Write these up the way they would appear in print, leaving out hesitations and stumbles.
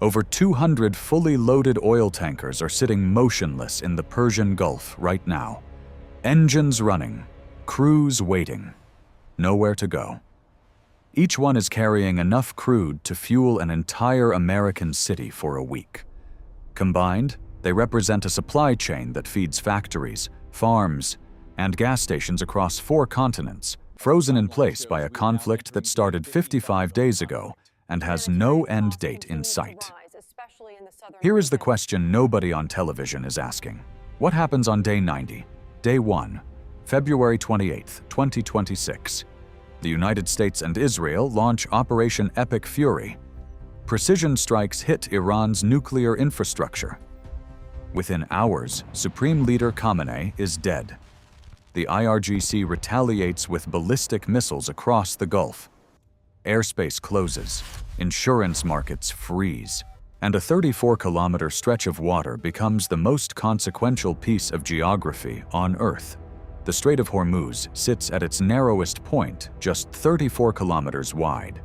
Over 200 fully loaded oil tankers are sitting motionless in the Persian Gulf right now. Engines running, crews waiting, nowhere to go. Each one is carrying enough crude to fuel an entire American city for a week. Combined, they represent a supply chain that feeds factories, farms, and gas stations across 4 continents, frozen in place by a conflict that started 55 days ago and has no end date in sight. Here is the question nobody on television is asking. What happens on day 90? Day 1, February 28, 2026. The United States and Israel launch Operation Epic Fury. Precision strikes hit Iran's nuclear infrastructure. Within hours, Supreme Leader Khamenei is dead. The IRGC retaliates with ballistic missiles across the Gulf. Airspace closes, insurance markets freeze, and a 34-kilometer stretch of water becomes the most consequential piece of geography on Earth. The Strait of Hormuz sits at its narrowest point, just 34 kilometers wide.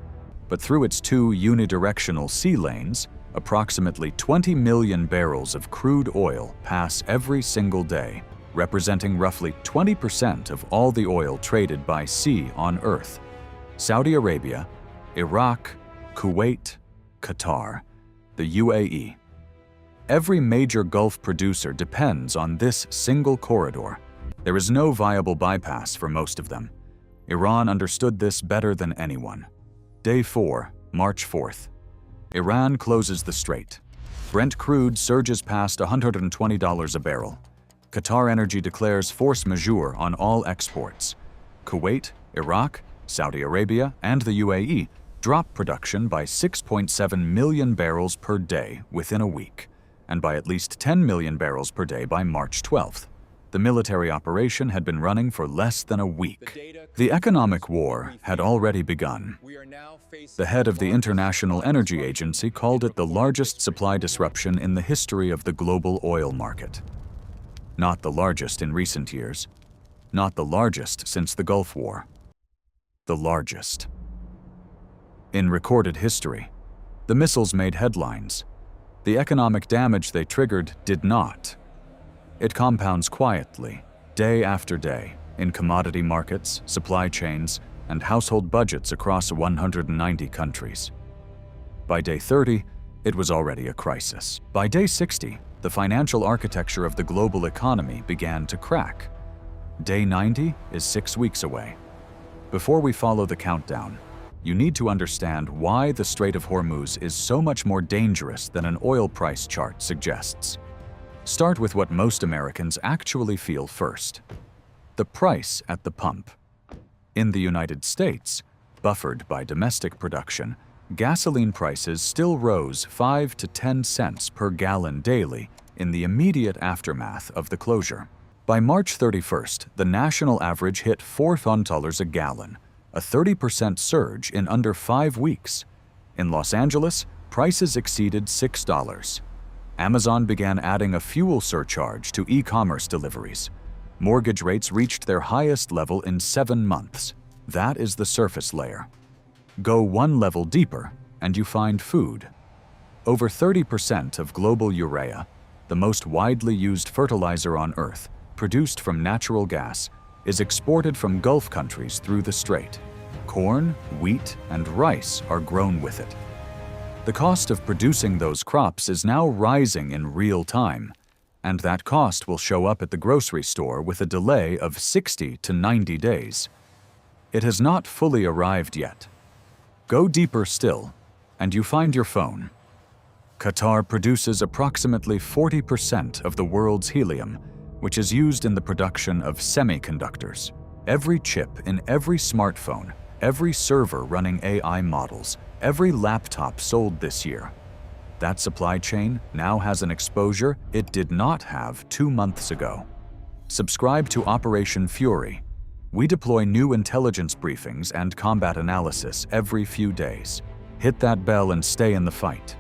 But through its 2 unidirectional sea lanes, approximately 20 million barrels of crude oil pass every single day, representing roughly 20% of all the oil traded by sea on Earth. Saudi Arabia, Iraq, Kuwait, Qatar, the UAE. Every major Gulf producer depends on this single corridor. There is no viable bypass for most of them. Iran understood this better than anyone. Day 4, March 4th. Iran closes the strait. Brent crude surges past $120 a barrel. Qatar Energy declares force majeure on all exports. Kuwait, Iraq, Saudi Arabia, and the UAE drop production by 6.7 million barrels per day within a week, and by at least 10 million barrels per day by March 12th. The military operation had been running for less than a week. The economic war had already begun. The head of the International Energy Agency called it the largest supply disruption in the history of the global oil market. Not the largest in recent years. Not the largest since the Gulf War. The largest. In recorded history, the missiles made headlines. The economic damage they triggered did not. It compounds quietly, day after day, in commodity markets, supply chains, and household budgets across 190 countries. By day 30, it was already a crisis. By day 60, the financial architecture of the global economy began to crack. Day 90 is 6 weeks away. Before we follow the countdown, you need to understand why the Strait of Hormuz is so much more dangerous than an oil price chart suggests. Start with what most Americans actually feel first: the price at the pump. In the United States, buffered by domestic production, gasoline prices still rose 5 to 10 cents per gallon daily in the immediate aftermath of the closure. By March 31st, the national average hit $4 a gallon, a 30% surge in under 5 weeks. In Los Angeles, prices exceeded $6. Amazon began adding a fuel surcharge to e-commerce deliveries. Mortgage rates reached their highest level in 7 months. That is the surface layer. Go 1 level deeper, and you find food. Over 30% of global urea, the most widely used fertilizer on Earth, produced from natural gas, is exported from Gulf countries through the strait. Corn, wheat, and rice are grown with it. The cost of producing those crops is now rising in real time, and that cost will show up at the grocery store with a delay of 60 to 90 days. It has not fully arrived yet. Go deeper still, and you find your phone. Qatar produces approximately 40% of the world's helium, which is used in the production of semiconductors. Every chip in every smartphone, every server running AI models, every laptop sold this year. That supply chain now has an exposure it did not have 2 months ago. Subscribe to Operation Fury. We deploy new intelligence briefings and combat analysis every few days. Hit that bell and stay in the fight.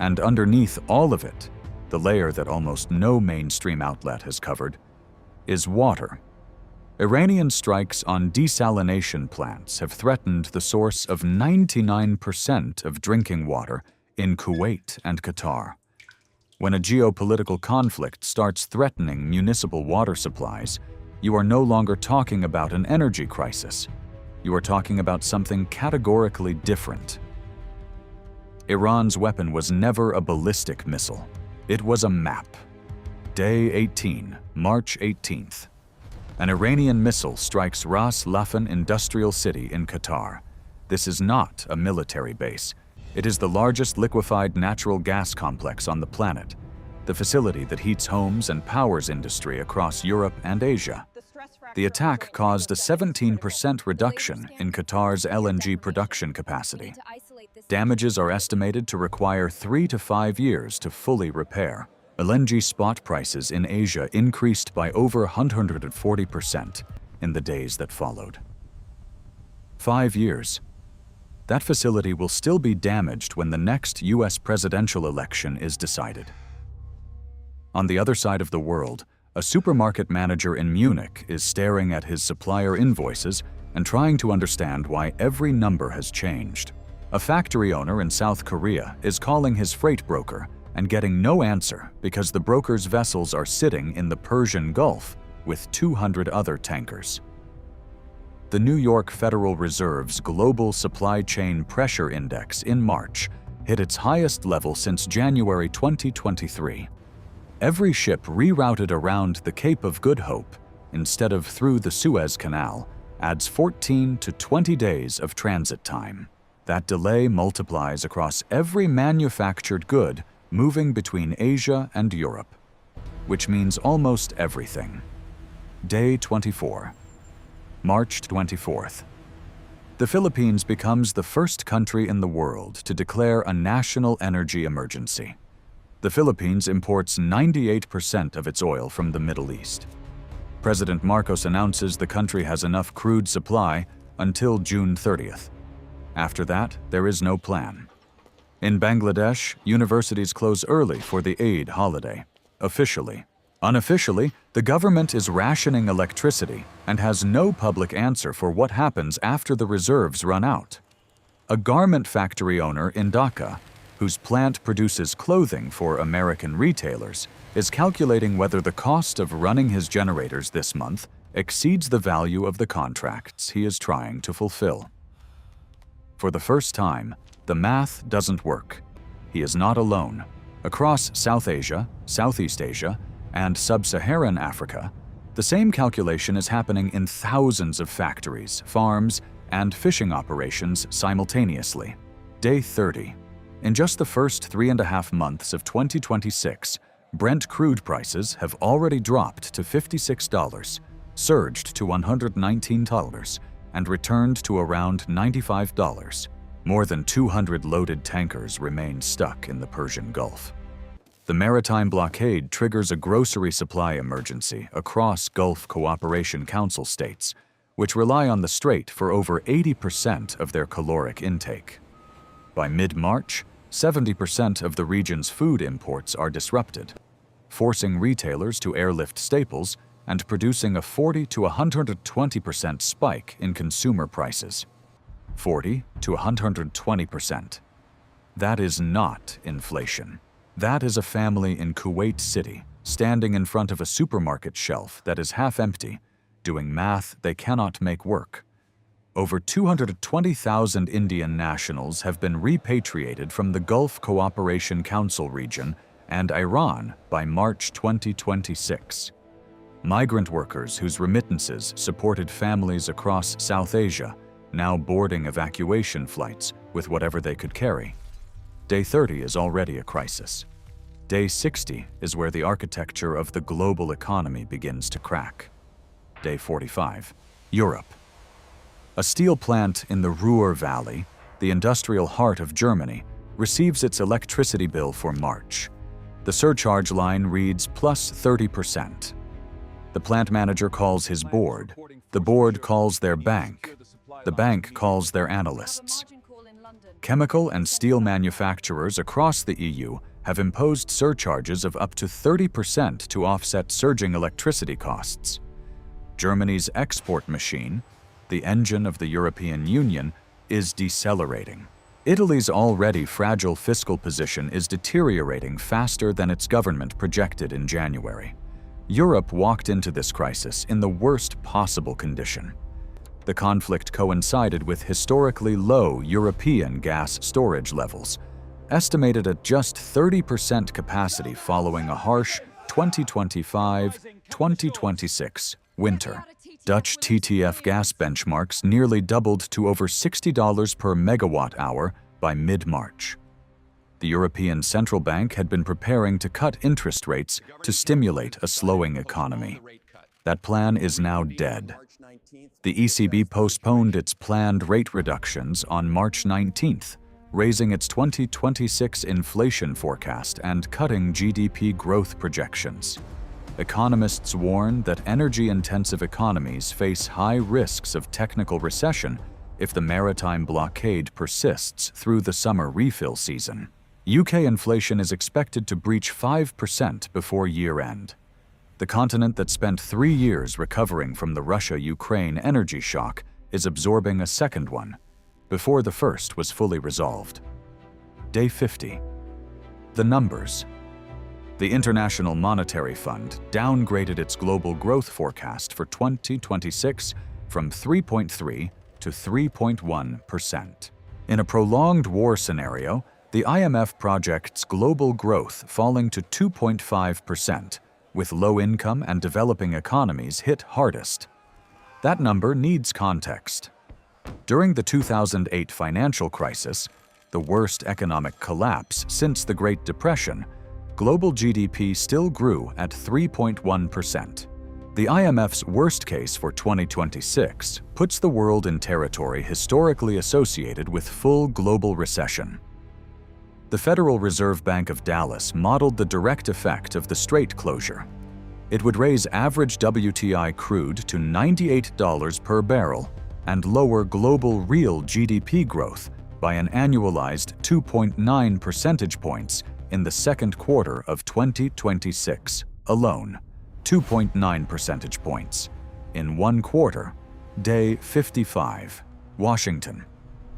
And underneath all of it, the layer that almost no mainstream outlet has covered, is water. Iranian strikes on desalination plants have threatened the source of 99% of drinking water in Kuwait and Qatar. When a geopolitical conflict starts threatening municipal water supplies, you are no longer talking about an energy crisis. You are talking about something categorically different. Iran's weapon was never a ballistic missile. It was a map. Day 18, March 18th. An Iranian missile strikes Ras Laffan Industrial City in Qatar. This is not a military base. It is the largest liquefied natural gas complex on the planet, the facility that heats homes and powers industry across Europe and Asia. The attack caused a 17% reduction in Qatar's LNG production capacity. Damages are estimated to require 3 to 5 years to fully repair. LNG spot prices in Asia increased by over 140% in the days that followed. 5 years. That facility will still be damaged when the next US presidential election is decided. On the other side of the world, a supermarket manager in Munich is staring at his supplier invoices and trying to understand why every number has changed. A factory owner in South Korea is calling his freight broker and getting no answer because the broker's vessels are sitting in the Persian Gulf with 200 other tankers. The New York Federal Reserve's Global Supply Chain Pressure Index in March hit its highest level since January 2023. Every ship rerouted around the Cape of Good Hope instead of through the Suez Canal adds 14 to 20 days of transit time. That delay multiplies across every manufactured good moving between Asia and Europe, which means almost everything. Day 24, March 24th. The Philippines becomes the first country in the world to declare a national energy emergency. The Philippines imports 98% of its oil from the Middle East. President Marcos announces the country has enough crude supply until June 30th. After that, there is no plan. In Bangladesh, universities close early for the Eid holiday, officially. Unofficially, the government is rationing electricity and has no public answer for what happens after the reserves run out. A garment factory owner in Dhaka, whose plant produces clothing for American retailers, is calculating whether the cost of running his generators this month exceeds the value of the contracts he is trying to fulfill. For the first time, the math doesn't work. He is not alone. Across South Asia, Southeast Asia, and Sub-Saharan Africa, the same calculation is happening in thousands of factories, farms, and fishing operations simultaneously. Day 30. In just the first 3.5 months of 2026, Brent crude prices have already dropped to $56, surged to $119, and returned to around $95. More than 200 loaded tankers remain stuck in the Persian Gulf. The maritime blockade triggers a grocery supply emergency across Gulf Cooperation Council states, which rely on the strait for over 80% of their caloric intake. By mid-March, 70% of the region's food imports are disrupted, forcing retailers to airlift staples and producing a 40 to 120% spike in consumer prices. 40 to 120%. That is not inflation. That is a family in Kuwait City standing in front of a supermarket shelf that is half empty, doing math they cannot make work. Over 220,000 Indian nationals have been repatriated from the Gulf Cooperation Council region and Iran by March 2026. Migrant workers whose remittances supported families across South Asia now boarding evacuation flights with whatever they could carry. Day 30 is already a crisis. Day 60 is where the architecture of the global economy begins to crack. Day 45. Europe. A steel plant in the Ruhr Valley, the industrial heart of Germany, receives its electricity bill for March. The surcharge line reads plus 30%. The plant manager calls his board. The board calls their bank. The bank calls their analysts. Chemical and steel manufacturers across the EU have imposed surcharges of up to 30% to offset surging electricity costs. Germany's export machine, the engine of the European Union, is decelerating. Italy's already fragile fiscal position is deteriorating faster than its government projected in January. Europe walked into this crisis in the worst possible condition. The conflict coincided with historically low European gas storage levels, estimated at just 30% capacity following a harsh 2025-2026 winter. Dutch TTF gas benchmarks nearly doubled to over $60 per megawatt-hour by mid-March. The European Central Bank had been preparing to cut interest rates to stimulate a slowing economy. That plan is now dead. The ECB postponed its planned rate reductions on March 19th, raising its 2026 inflation forecast and cutting GDP growth projections. Economists warn that energy-intensive economies face high risks of technical recession if the maritime blockade persists through the summer refill season. UK inflation is expected to breach 5% before year-end. The continent that spent 3 years recovering from the Russia-Ukraine energy shock is absorbing a second one, before the first was fully resolved. Day 50. The numbers. The International Monetary Fund downgraded its global growth forecast for 2026 from 3.3 to 3.1%. In a prolonged war scenario, the IMF projects global growth falling to 2.5%, with low-income and developing economies hit hardest. That number needs context. During the 2008 financial crisis, the worst economic collapse since the Great Depression, global GDP still grew at 3.1%. The IMF's worst case for 2026 puts the world in territory historically associated with full global recession. The Federal Reserve Bank of Dallas modeled the direct effect of the strait closure. It would raise average WTI crude to $98 per barrel and lower global real GDP growth by an annualized 2.9 percentage points in the second quarter of 2026 alone. 2.9 percentage points in one quarter. Day 55. Washington.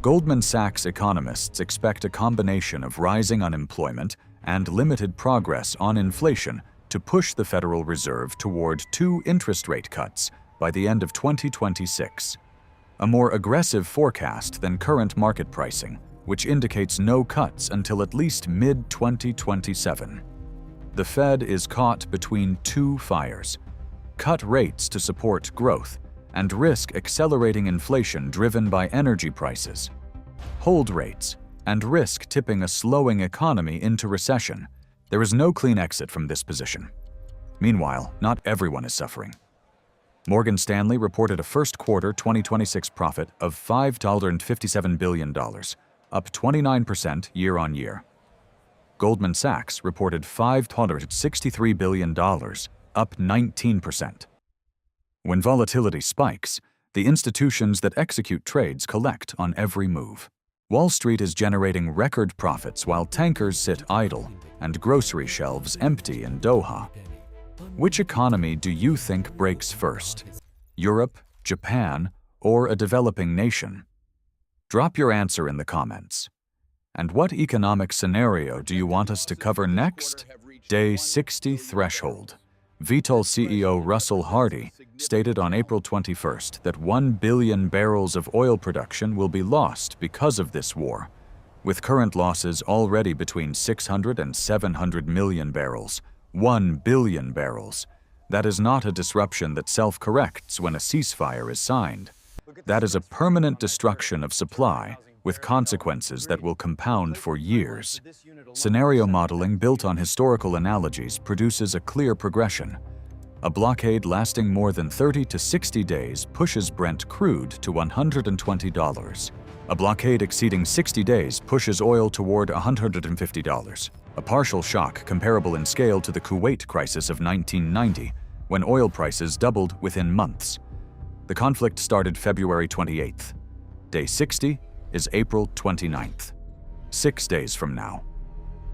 Goldman Sachs economists expect a combination of rising unemployment and limited progress on inflation to push the Federal Reserve toward 2 interest rate cuts by the end of 2026. A more aggressive forecast than current market pricing, which indicates no cuts until at least mid-2027. The Fed is caught between 2 fires: cut rates to support growth and risk accelerating inflation driven by energy prices. Hold rates and risk tipping a slowing economy into recession. There is no clean exit from this position. Meanwhile, not everyone is suffering. Morgan Stanley reported a first quarter 2026 profit of $5.57 billion, up 29% year-on-year. Goldman Sachs reported $563 billion, up 19%. When volatility spikes, the institutions that execute trades collect on every move. Wall Street is generating record profits while tankers sit idle and grocery shelves empty in Doha. Which economy do you think breaks first? Europe, Japan, or a developing nation? Drop your answer in the comments. And what economic scenario do you want us to cover next? Day 60 threshold. Vitol CEO Russell Hardy stated on April 21st that 1 billion barrels of oil production will be lost because of this war, with current losses already between 600 and 700 million barrels. 1 billion barrels. That is not a disruption that self-corrects when a ceasefire is signed. That is a permanent destruction of supply, with consequences that will compound for years. Scenario modeling built on historical analogies produces a clear progression. A blockade lasting more than 30 to 60 days pushes Brent crude to $120. A blockade exceeding 60 days pushes oil toward $150. A partial shock comparable in scale to the Kuwait crisis of 1990, when oil prices doubled within months. The conflict started February 28th. Day 60 is April 29th. 6 days from now.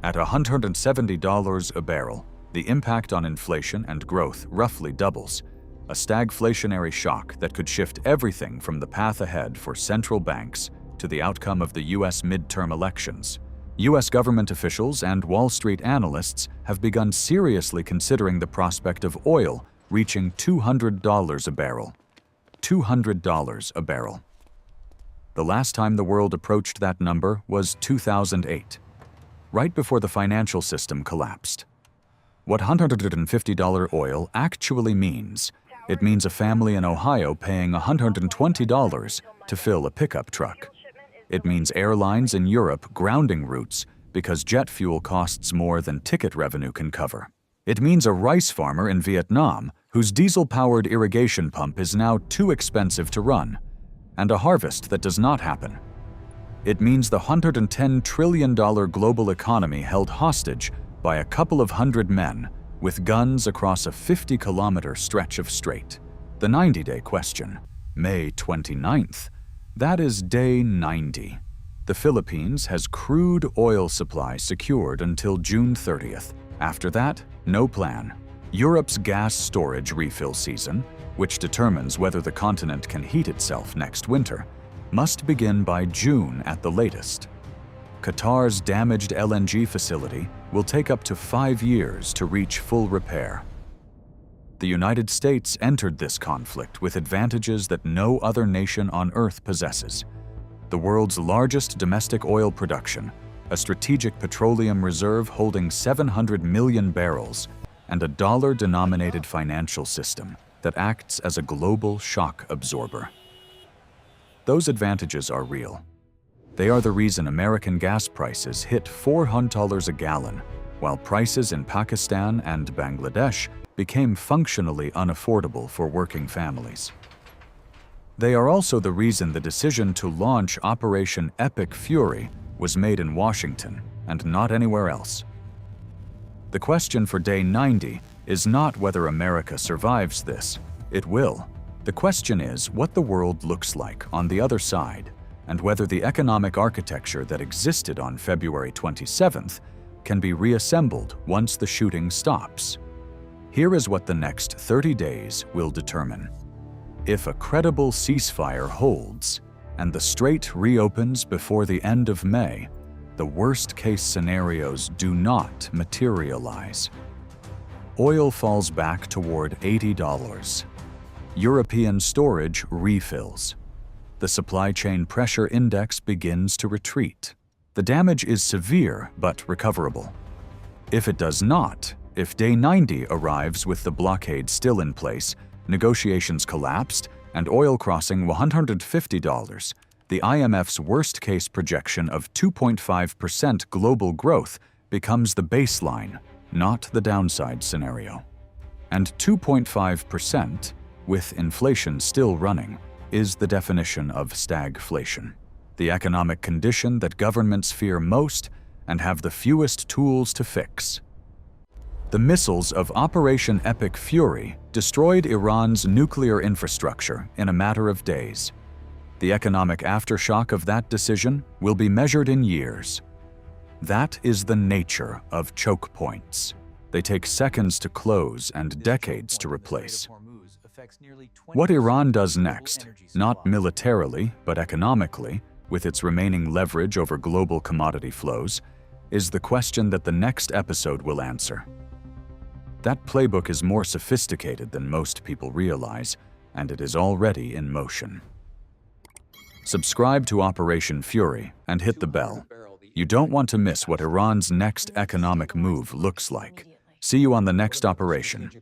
At $170 a barrel, the impact on inflation and growth roughly doubles, a stagflationary shock that could shift everything from the path ahead for central banks to the outcome of the U.S. midterm elections. U.S. government officials and Wall Street analysts have begun seriously considering the prospect of oil reaching $200 a barrel. $200 a barrel. The last time the world approached that number was 2008, right before the financial system collapsed. What $150 oil actually means, it means a family in Ohio paying $120 to fill a pickup truck. It means airlines in Europe grounding routes because jet fuel costs more than ticket revenue can cover. It means a rice farmer in Vietnam whose diesel-powered irrigation pump is now too expensive to run, and a harvest that does not happen. It means the $110 trillion global economy held hostage by a couple of hundred men with guns across a 50-kilometer stretch of strait. The 90-day question, May 29th, that is day 90. The Philippines has crude oil supply secured until June 30th. After that, no plan. Europe's gas storage refill season, which determines whether the continent can heat itself next winter, must begin by June at the latest. Qatar's damaged LNG facility will take up to 5 years to reach full repair. The United States entered this conflict with advantages that no other nation on Earth possesses. The world's largest domestic oil production, a strategic petroleum reserve holding 700 million barrels, and a dollar-denominated financial system that acts as a global shock absorber. Those advantages are real. They are the reason American gas prices hit $400 a gallon, while prices in Pakistan and Bangladesh became functionally unaffordable for working families. They are also the reason the decision to launch Operation Epic Fury was made in Washington and not anywhere else. The question for day 90 is not whether America survives this. It will. The question is what the world looks like on the other side, and whether the economic architecture that existed on February 27th can be reassembled once the shooting stops. Here is what the next 30 days will determine. If a credible ceasefire holds and the strait reopens before the end of May, the worst-case scenarios do not materialize. Oil falls back toward $80. European storage refills. The supply chain pressure index begins to retreat. The damage is severe but recoverable. If it does not, if day 90 arrives with the blockade still in place, negotiations collapsed, and oil crossing $150, the IMF's worst-case projection of 2.5% global growth becomes the baseline, not the downside scenario. And 2.5%, with inflation still running, is the definition of stagflation, the economic condition that governments fear most and have the fewest tools to fix. The missiles of Operation Epic Fury destroyed Iran's nuclear infrastructure in a matter of days. The economic aftershock of that decision will be measured in years. That is the nature of choke points. They take seconds to close and decades to replace. What Iran does next, not militarily but economically, with its remaining leverage over global commodity flows, is the question that the next episode will answer. That playbook is more sophisticated than most people realize, and it is already in motion. Subscribe to Operation Fury and hit the bell. You don't want to miss what Iran's next economic move looks like. See you on the next operation.